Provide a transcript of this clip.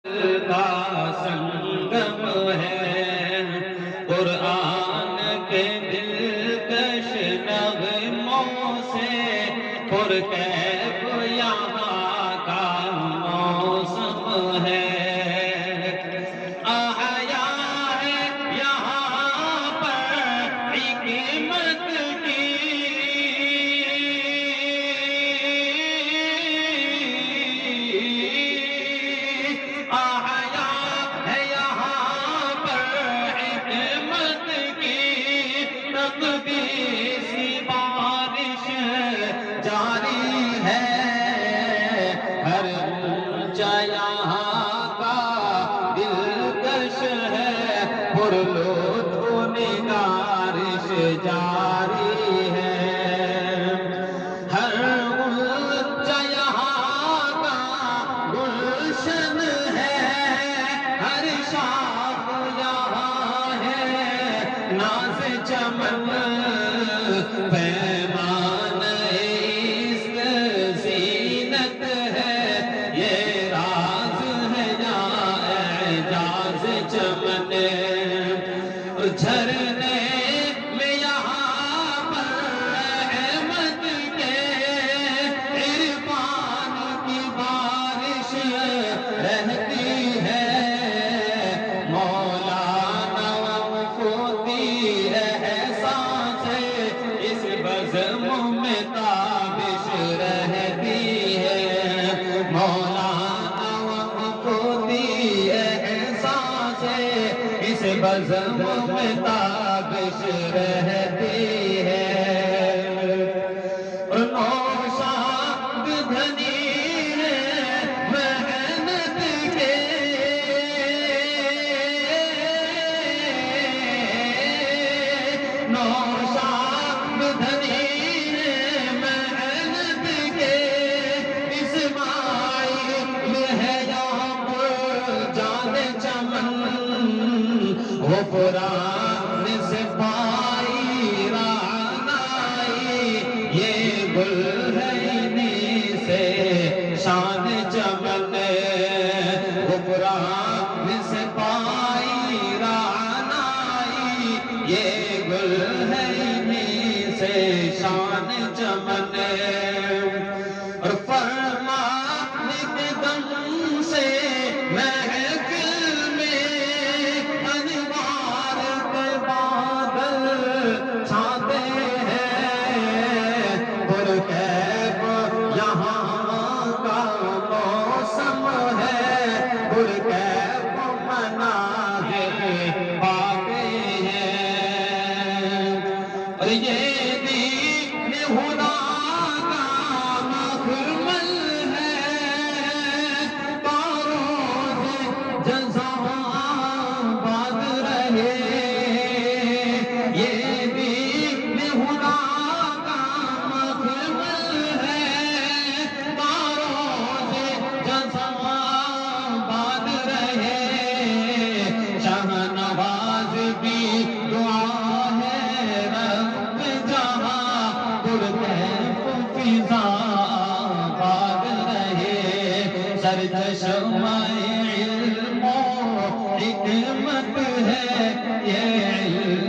کا سنگم ہے قرآن کے دلکش نغموں سے پرکیف یہاں کا موسم ہے آیا ہے یہاں پر حکمت کی آیا ہے یہاں پر حکمت کی تقدیسی بارش جاری ہے ہر اونچا یہاں کا دلکش ہے پر لطف نگارش جاری ہے ہر اونچا یہاں کا گلشن ہے ہر شاخ یہاں ہے ناز چمن پیمان عشق زینت ہے یہ راز ہے یا اعجاز چمن جھرنے میں یہاں پر رحمت کے عرفان کی بارش رہتی ہے مولانا وفودی احساس اس بزم میں تابش رہتی ہے مولانا وفودی احساس اس بزم میں تابش رہتی ہے نوشاد دھنی ہے محنت کے نوشاد دھنی ہے محنت کے اسماعیل ہے یہاں پر جان چمن وہ قرآن سے پائی رعنائی یہ گل ہے انہی سے شان چمن وہ قرآن سے پائی رعنائی یہ گل ہے انہی سے شان چمن اور فرمان کے دم سے محفل میں انوار کے بادل چھاتے ہیں پرکیف یہاں کا موسم ہے پرکیف مناظر پاتے ہیں اور یہ دین خدا کا مخمل ہے تاروں سے جزا باد رہے یہ دین خدا کا مخمل ہے تاروں سے جزا باد رہے شاہ نواز بھی دعا ہے رب جہاں پرکیف فضا آباد رہے سرچشمہ علم و حکمت ہے یہ علم